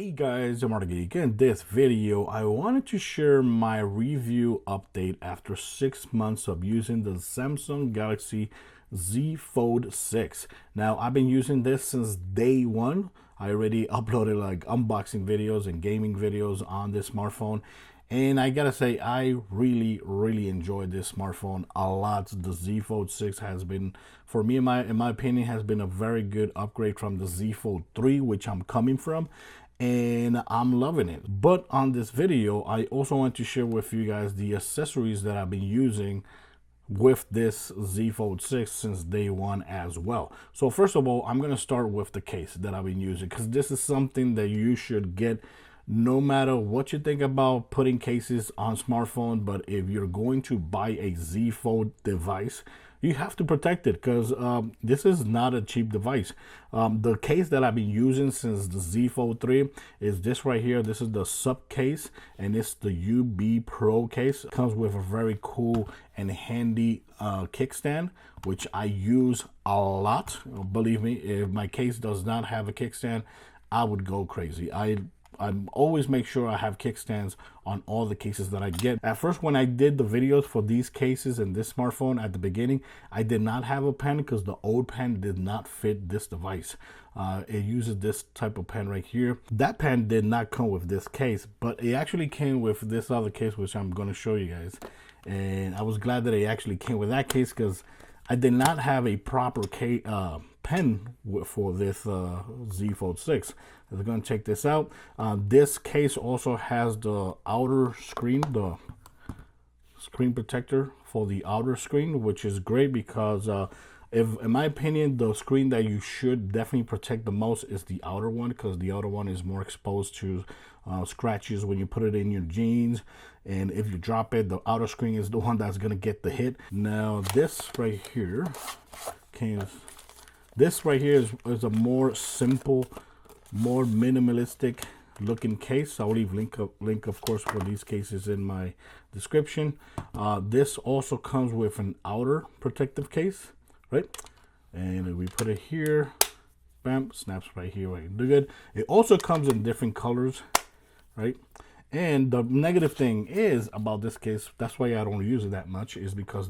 Hey guys, I'm Geek. In this video, I wanted to share my review update after 6 months of using the Samsung Galaxy Z Fold 6. Now, I've been using this since day one. I already uploaded like unboxing videos and gaming videos on this smartphone. And I gotta say, I really enjoyed this smartphone a lot. The Z Fold 6 has been, for me, in my opinion, has been a very good upgrade from the Z Fold 3, which I'm coming from. And I'm loving it. But on this video, I also want to share with you guys the accessories that I've been using with this Z Fold 6 since day one as well. So first of all, I'm going to start with the case that I've been using, because this is something that you should get no matter what you think about putting cases on smartphone. But if you're going to buy a Z Fold device, you have to protect it, because this is not a cheap device. The case that I've been using since the Z Fold 3 is this right here. This is the SUPCASE, and it's the UB Pro case. It comes with a very cool and handy kickstand, which I use a lot. Believe me, if my case does not have a kickstand, I would go crazy. I always make sure I have kickstands on all the cases that I get. At first, when I did the videos for these cases and this smartphone at the beginning, I did not have a pen because the old pen did not fit this device. It uses this type of pen right here. That pen did not come with this case, but it actually came with this other case, which I'm going to show you guys. And I was glad that it actually came with that case, because I did not have a proper pen for this Z Fold 6. We're going to check this out. This case also has the outer screen, the screen protector for the outer screen, which is great because in my opinion, the screen that you should definitely protect the most is the outer one, because the outer one is more exposed to scratches when you put it in your jeans. And if you drop it, the outer screen is the one that's going to get the hit. Now, this right here is a more simple, more minimalistic looking case. I'll leave link of course for these cases in my description. This also comes with an outer protective case, right? And if we put it here, bam, snaps right here, right? Good. It also comes in different colors, right? And the negative thing is about this case, that's why I don't use it that much, is because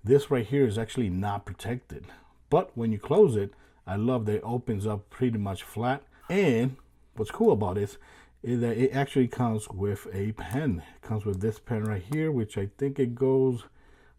this right here is actually not protected. But when you close it, I love that it opens up pretty much flat. And what's cool about this is that it actually comes with a pen. It comes with this pen right here, which I think it goes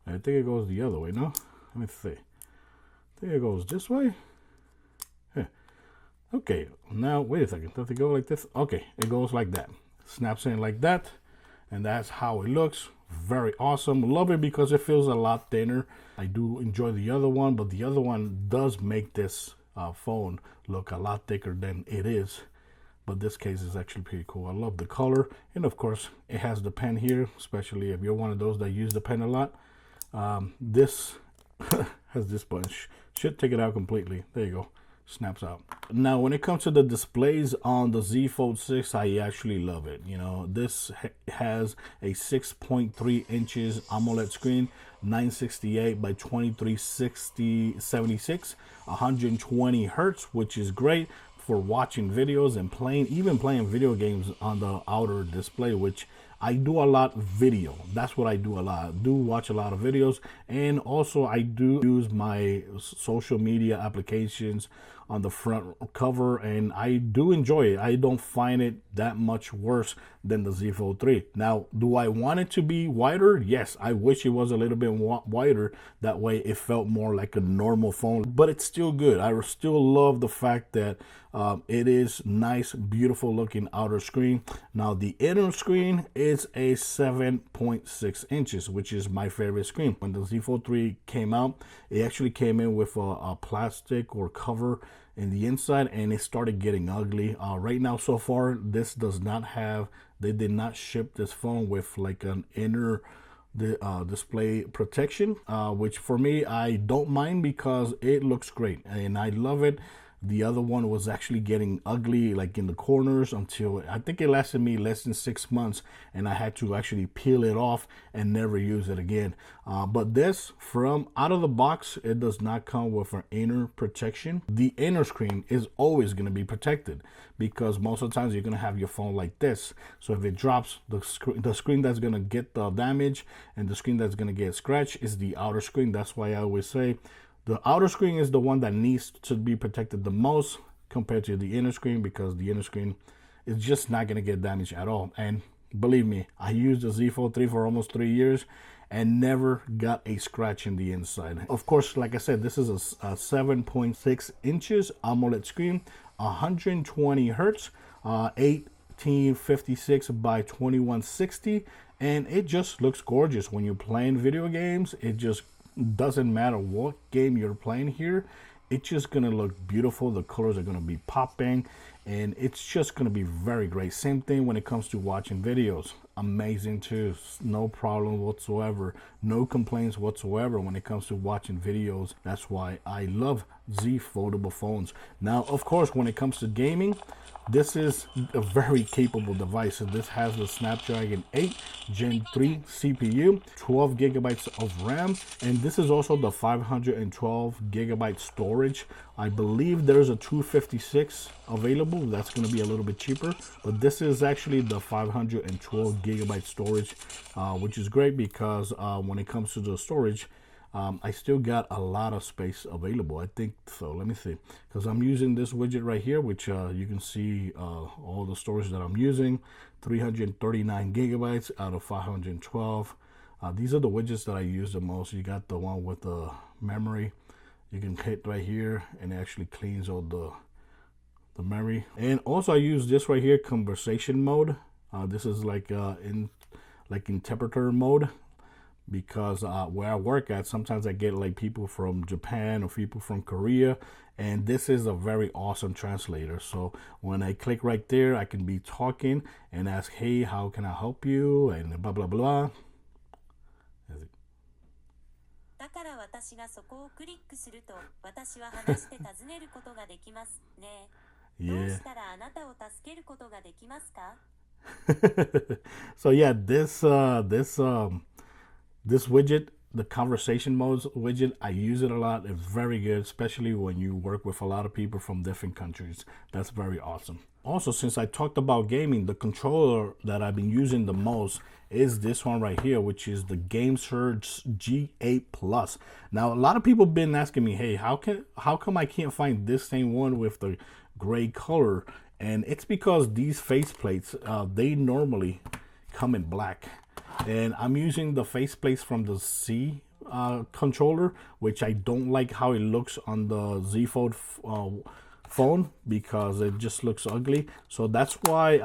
the other way. No, let me see. I think it goes this way. Yeah. Okay, now wait a second. Does it go like this? Okay, it goes like that. Snaps in like that, and that's how it looks. Very awesome. Love it because it feels a lot thinner. I do enjoy the other one, but the other one does make this phone look a lot thicker than it is. But this case is actually pretty cool. I love the color, and of course it has the pen here, especially if you're one of those that use the pen a lot. This has this button. Should take it out completely. There you go. Snaps out. Now, when it comes to the displays on the Z Fold 6, I actually love it. You know, this has a 6.3 inches AMOLED screen, 968 by 2376, 120 hertz, which is great for watching videos and even playing video games on the outer display, which I do a lot video. That's what I do a lot. I do watch a lot of videos, and also I do use my social media applications on the front cover, and I do enjoy it. I don't find it that much worse than the Z Fold 3. Now, do I want it to be wider? Yes, I wish it was a little bit wider. That way it felt more like a normal phone, but it's still good. I still love the fact that it is nice, beautiful looking outer screen. Now, the inner screen is a 7.6 inches, which is my favorite screen. When the Z Fold 3 came out, it actually came in with a plastic or cover in the inside, and it started getting ugly. Right now, so far, this does not have, they did not ship this phone with like an inner display protection, which for me, I don't mind because it looks great and I love it. The other one was actually getting ugly, like in the corners, until I think it lasted me less than 6 months, and I had to actually peel it off and never use it again. But this, from out of the box, it does not come with an inner protection. The inner screen is always going to be protected, because most of the times you're going to have your phone like this. So if it drops, the screen that's going to get the damage and the screen that's going to get scratched is the outer screen. That's why I always say the outer screen is the one that needs to be protected the most compared to the inner screen, because the inner screen is just not going to get damaged at all. And believe me, I used the Z Fold 3 for almost 3 years and never got a scratch in the inside. Of course, like I said, this is a 7.6 inches AMOLED screen, 120 hertz, 1856 by 2160, and it just looks gorgeous when you're playing video games. It just doesn't matter what game you're playing here, it's just gonna look beautiful. The colors are gonna be popping, and it's just gonna be very great. Same thing when it comes to watching videos. Amazing too, no problem whatsoever, no complaints whatsoever when it comes to watching videos. That's why I love Z foldable phones. Now, of course, when it comes to gaming, this is a very capable device. So this has the Snapdragon 8 Gen 3 CPU, 12 gigabytes of RAM, and this is also the 512 gigabyte storage. I believe there's a 256 available. That's going to be a little bit cheaper, but this is actually the 512 gigabyte storage, which is great because when it comes to the storage, I still got a lot of space available. I think so. Let me see, because I'm using this widget right here, which you can see all the storage that I'm using. 339 gigabytes out of 512. These are the widgets that I use the most. You got the one with the memory. You can hit right here and it actually cleans all the memory. And also I use this right here, conversation mode. This is like in interpreter mode, because where I work at, sometimes I get like people from Japan or people from Korea, and this is a very awesome translator. So when I click right there, I can be talking and ask, hey, how can I help you, and blah blah blah. Yeah. So yeah, this widget, the conversation modes widget, I use it a lot. It's very good, especially when you work with a lot of people from different countries. That's very awesome. Also, since I talked about gaming, the controller that I've been using the most is this one right here, which is the GameSir G8 Plus. Now, a lot of people have been asking me, hey, how come I can't find this same one with the gray color? And it's because these faceplates, they normally come in black. And I'm using the faceplates from the C controller, which I don't like how it looks on the Z Fold phone, because it just looks ugly. So that's why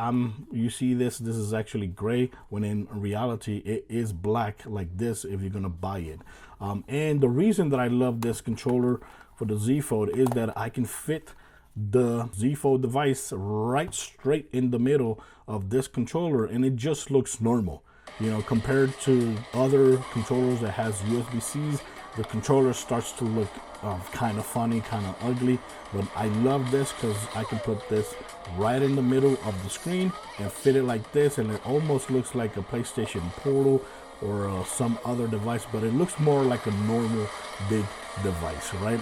you see this is actually gray, when in reality it is black like this if you're gonna buy it. And the reason that I love this controller for the Z Fold is that I can fit the Z Fold device right straight in the middle of this controller, and it just looks normal. You know, compared to other controllers that has USB-Cs, the controller starts to look kind of funny, kind of ugly. But I love this because I can put this right in the middle of the screen and fit it like this, and it almost looks like a PlayStation Portal or some other device, but it looks more like a normal big device, right?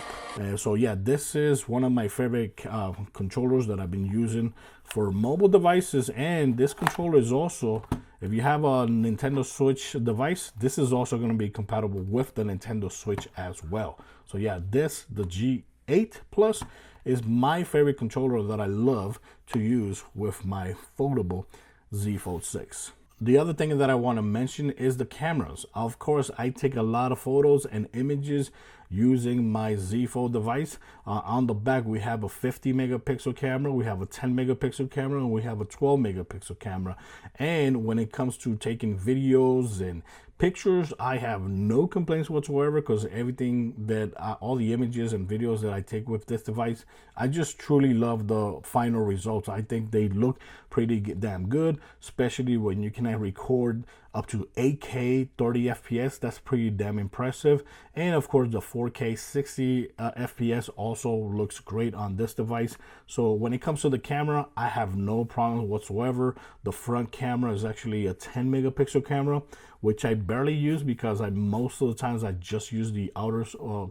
So yeah, this is one of my favorite controllers that I've been using for mobile devices. And this controller is also, if you have a Nintendo Switch device, this is also going to be compatible with the Nintendo Switch as well. So yeah, the G8 Plus is my favorite controller that I love to use with my foldable Z Fold 6. The other thing that I want to mention is the cameras. Of course, I take a lot of photos and images using my Z Fold device. On the back, we have a 50 megapixel camera, we have a 10 megapixel camera, and we have a 12 megapixel camera. And when it comes to taking videos and pictures, I have no complaints whatsoever, because everything that all the images and videos that I take with this device, I just truly love the final results. I think they look pretty damn good, especially when you can record up to 8K 30 FPS. That's pretty damn impressive. And of course the 4K 60 FPS also looks great on this device. So when it comes to the camera, I have no problems whatsoever. The front camera is actually a 10 megapixel camera, which I barely use because most of the times I just use the outer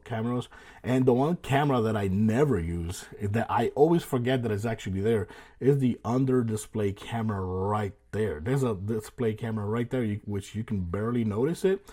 cameras. And the one camera that I never use, that I always forget that it's actually there, is the under display camera right there. There's a display camera right there, which you can barely notice it.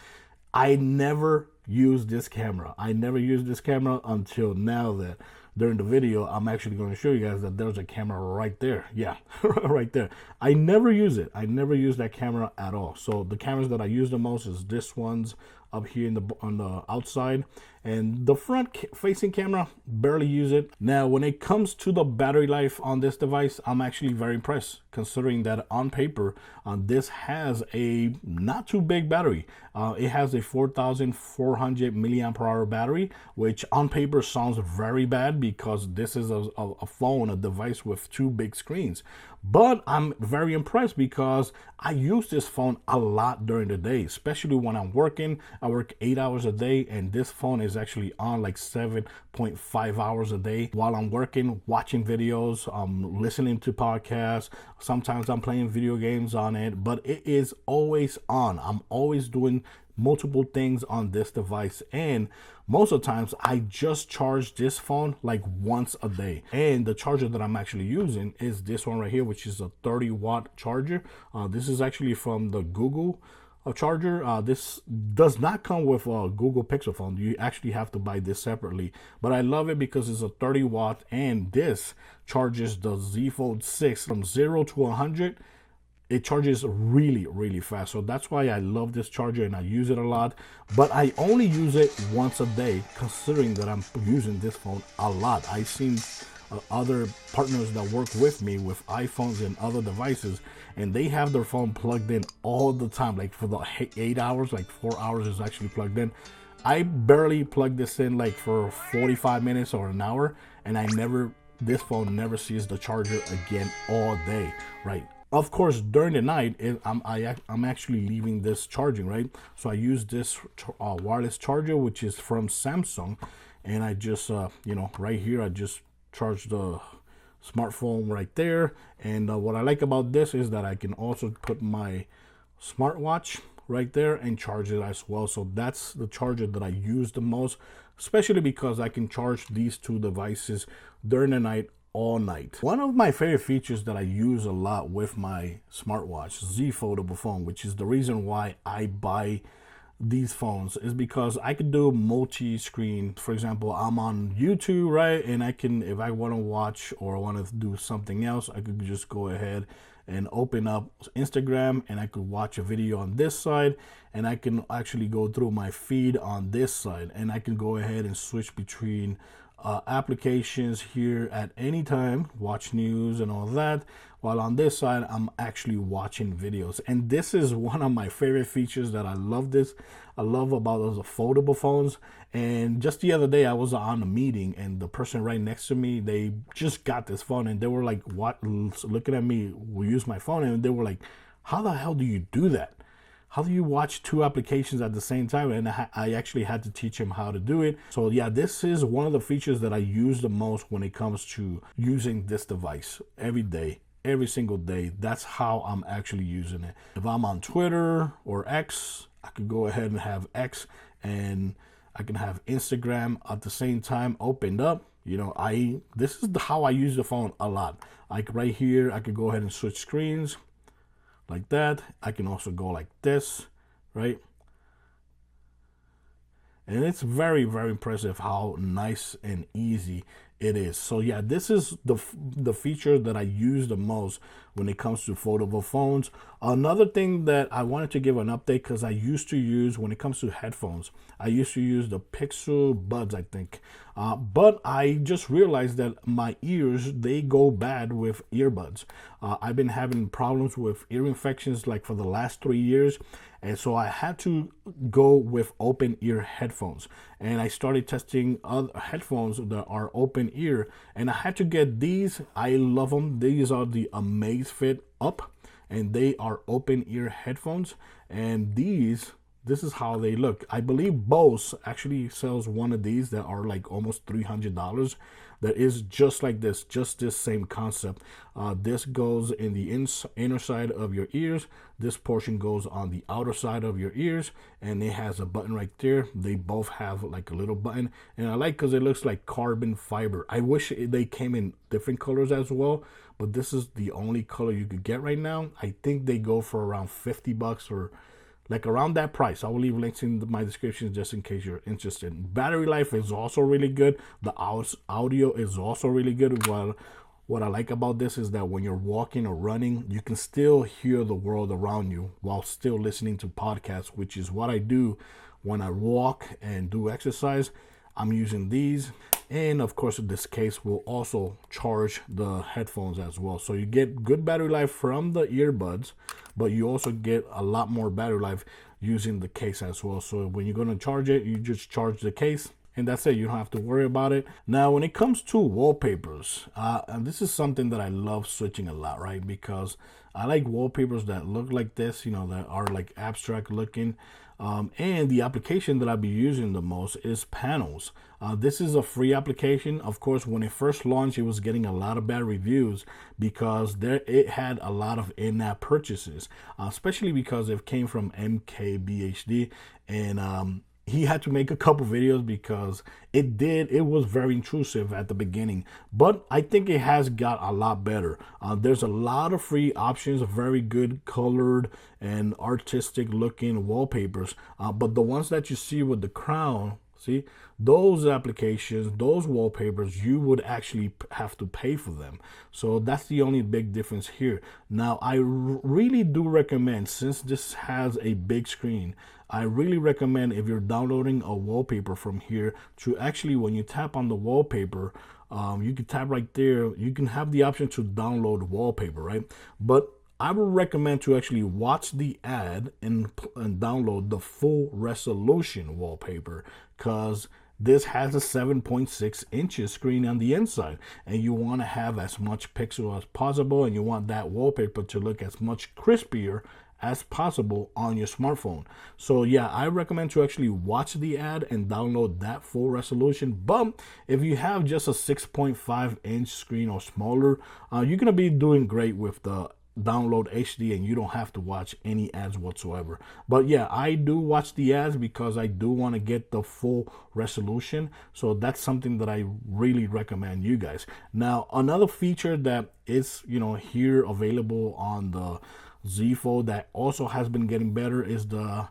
I never use this camera. I never used this camera until now, that during the video I'm actually going to show you guys that there's a camera right there. Yeah, right there. I never use it. I never use that camera at all. So the cameras that I use the most is this one's up here on the outside, and the front facing camera, barely use it. Now when it comes to the battery life on this device, I'm actually very impressed, considering that on paper this has a not too big battery. It has a 4,400 milliamp hour battery, which on paper sounds very bad because this is a device with two big screens. But I'm very impressed because I use this phone a lot during the day, especially when I'm working. I work 8 hours a day, and this phone is actually on like 7.5 hours a day while I'm working, watching videos, listening to podcasts. Sometimes I'm playing video games on it, but it is always on. I'm always doing multiple things on this device, and most of the times I just charge this phone like once a day. And the charger that I'm actually using is this one right here, which is a 30-watt charger. This is actually from the Google charger. This does not come with a Google Pixel phone. You actually have to buy this separately, but I love it because it's a 30-watt, and this charges the Z Fold 6 from 0 to 100. It charges really fast. So that's why I love this charger and I use it a lot, but I only use it once a day, considering that I'm using this phone a lot. I've seen other partners that work with me with iPhones and other devices, and they have their phone plugged in all the time, like for the 8 hours, like 4 hours is actually plugged in. I barely plug this in like for 45 minutes or an hour, and this phone never sees the charger again all day, right? Of course, during the night, I'm actually leaving this charging, right? So I use this wireless charger, which is from Samsung, and I just, right here, I just charge the smartphone right there. And what I like about this is that I can also put my smartwatch right there and charge it as well. So that's the charger that I use the most, especially because I can charge these two devices during the night, all night. One of my favorite features that I use a lot with my smartwatch, Z Foldable phone, which is the reason why I buy these phones, is because I could do multi-screen. For example, I'm on YouTube, right? And I can, if I want to watch or want to do something else, I could just go ahead and open up Instagram, and I could watch a video on this side, and I can actually go through my feed on this side, and I can go ahead and switch between applications here at any time, watch news and all that, while on this side I'm actually watching videos. And this is one of my favorite features that I love about those foldable phones. And just the other day I was on a meeting, and the person right next to me, they just got this phone, and they were like, what, looking at me, we use my phone, and they were like, how the hell do you do that? How do you watch two applications at the same time? And I actually had to teach him how to do it. So yeah, this is one of the features that I use the most when it comes to using this device every day, every single day. That's how I'm actually using it. If I'm on Twitter or X, I could go ahead and have X, and I can have Instagram at the same time opened up. This is how I use the phone a lot. Like right here, I could go ahead and switch screens like that. I can also go like this, right? And it's very impressive how nice and easy it is. So yeah, this is the feature that I use the most when it comes to foldable phones. Another thing that I wanted to give an update, because I used to use, when it comes to headphones, I used to use the Pixel Buds, I think, but I just realized that my ears, they go bad with earbuds. I've been having problems with ear infections like for the last 3 years, and so I had to go with open ear headphones, and I started testing other headphones that are open ear, and I had to get these. I love them. These are the Amazfit Up, and they are open ear headphones. And this is how they look. I believe Bose actually sells one of these that are like almost $300. That is just like this, just this same concept. This goes in the inner side of your ears. This portion goes on the outer side of your ears, and it has a button right there. They both have like a little button, and I like because it looks like carbon fiber. I wish they came in different colors as well, but this is the only color you could get right now. I think they go for around $50 or like around that price. I will leave links in my description just in case you're interested. Battery life is also really good. The audio is also really good. What I like about this is that when you're walking or running, you can still hear the world around you while still listening to podcasts, which is what I do when I walk and do exercise. I'm using these. And of course, this case will also charge the headphones as well. So you get good battery life from the earbuds, but you also get a lot more battery life using the case as well. So when you're going to charge it, you just charge the case, and that's it. You don't have to worry about it. Now, when it comes to wallpapers, and this is something that I love switching a lot, right? Because I like wallpapers that look like this, you know, that are like abstract looking. And the application that I'll be using the most is Panels. This is a free application. Of course, when it first launched, it was getting a lot of bad reviews because it had a lot of in-app purchases, especially because it came from MKBHD, and he had to make a couple videos because it was very intrusive at the beginning, but I think it has got a lot better. There's a lot of free options, very good colored and artistic looking wallpapers, but the ones that you see with the crown, see, those applications, those wallpapers, you would actually have to pay for them. So that's the only big difference here. Now, I really do recommend, since this has a big screen, I really recommend, if you're downloading a wallpaper from here, to actually, when you tap on the wallpaper, you can tap right there. You can have the option to download wallpaper, right? But I would recommend to actually watch the ad and download the full resolution wallpaper, because this has a 7.6 inches screen on the inside, and you want to have as much pixel as possible, and you want that wallpaper to look as much crispier as possible on your smartphone. So yeah, I recommend to actually watch the ad and download that full resolution. But if you have just a 6.5 inch screen or smaller, you're gonna be doing great with the download HD, and you don't have to watch any ads whatsoever. But yeah, I do watch the ads because I do want to get the full resolution. So that's something that I really recommend you guys. Now, another feature that is, you know, here available on the Z Fold that also has been getting better is the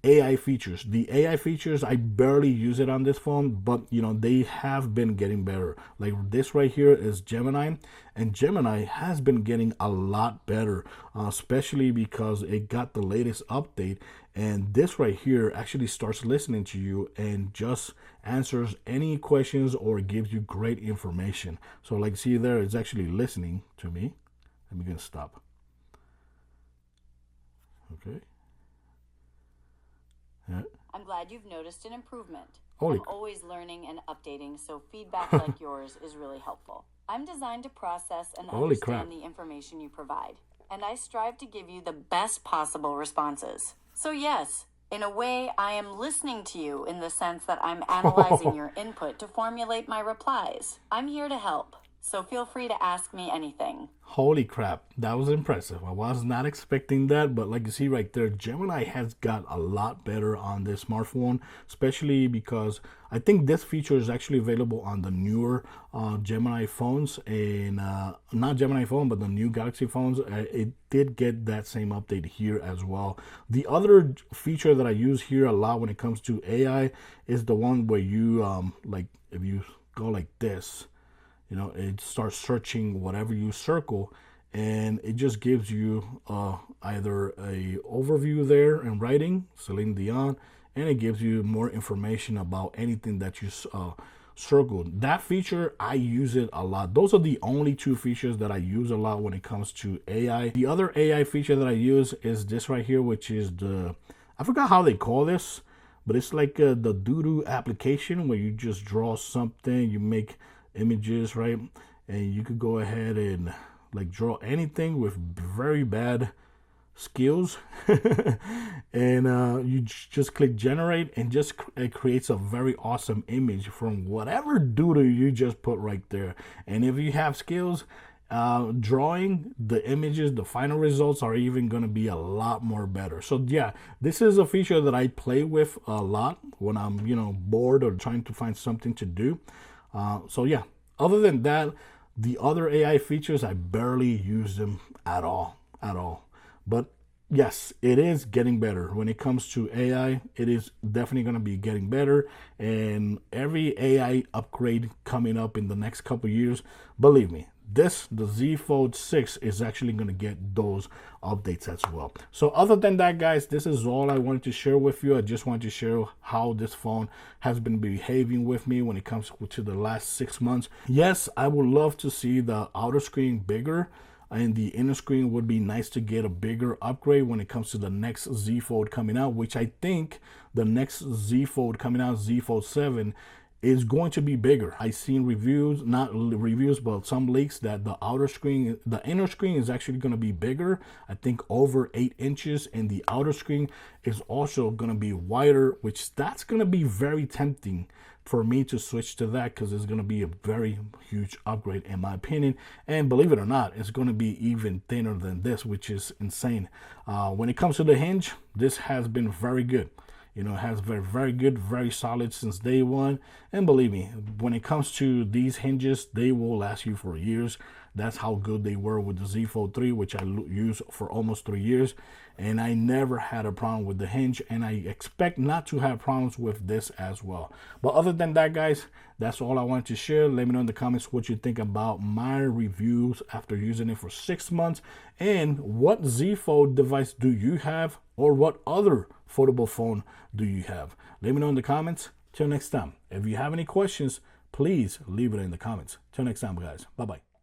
AI features. The AI features, I barely use it on this phone, but you know, they have been getting better. Like this right here is Gemini, and Gemini has been getting a lot better, especially because it got the latest update. And this right here actually starts listening to you and just answers any questions or gives you great information. So like, see there, it's actually listening to me. Let me just stop. Okay. Yeah. I'm glad you've noticed an improvement. I'm always learning and updating, so feedback like yours is really helpful. I'm designed to process and understand the information you provide, and I strive to give you the best possible responses. So yes, in a way, I am listening to you in the sense that I'm analyzing your input to formulate my replies. I'm here to help, so feel free to ask me anything. Holy crap, that was impressive. I was not expecting that, but like you see right there, Gemini has got a lot better on this smartphone, especially because I think this feature is actually available on the newer Gemini phones, and not Gemini phone, but the new Galaxy phones. It did get that same update here as well. The other feature that I use here a lot when it comes to AI is the one where you, like if you go like this, you know, it starts searching whatever you circle, and it just gives you either a overview there in writing, Celine Dion, and it gives you more information about anything that you circled. That feature, I use it a lot. Those are the only two features that I use a lot when it comes to AI. The other AI feature that I use is this right here, which is I forgot how they call this, but it's like the Doodoo application where you just draw something, you make images, right? And you could go ahead and like draw anything with very bad skills and you just click generate, and just it creates a very awesome image from whatever doodle you just put right there. And if you have skills drawing, the images, the final results are even going to be a lot more better. So yeah, this is a feature that I play with a lot when I'm, you know, bored or trying to find something to do. So yeah, other than that, the other AI features, I barely use them at all. But yes, it is getting better. When it comes to AI, it is definitely going to be getting better. And every AI upgrade coming up in the next couple of years, believe me, the Z Fold 6 is actually going to get those updates as well. So other than that, guys, this is all I wanted to share with you. I just wanted to share how this phone has been behaving with me when it comes to the last 6 months. Yes, I would love to see the outer screen bigger, and the inner screen would be nice to get a bigger upgrade when it comes to the next Z Fold coming out, which I think the next Z Fold coming out, Z Fold 7, is going to be bigger. I've seen reviews, not reviews, but some leaks that the inner screen is actually going to be bigger. I think over 8 inches, and the outer screen is also going to be wider, which that's going to be very tempting for me to switch to that, because it's going to be a very huge upgrade in my opinion. And believe it or not, it's going to be even thinner than this, which is insane. When it comes to the hinge, this has been very good. You know, it has very good, very solid since day one. And believe me, when it comes to these hinges, they will last you for years. That's how good they were with the Z Fold 3, which I used for almost 3 years. And I never had a problem with the hinge, and I expect not to have problems with this as well. But other than that, guys, that's all I wanted to share. Let me know in the comments what you think about my reviews after using it for 6 months, and what Z Fold device do you have, or what other foldable phone do you have? Let me know in the comments. Till next time, if you have any questions, please leave it in the comments. Till next time, guys. Bye-bye.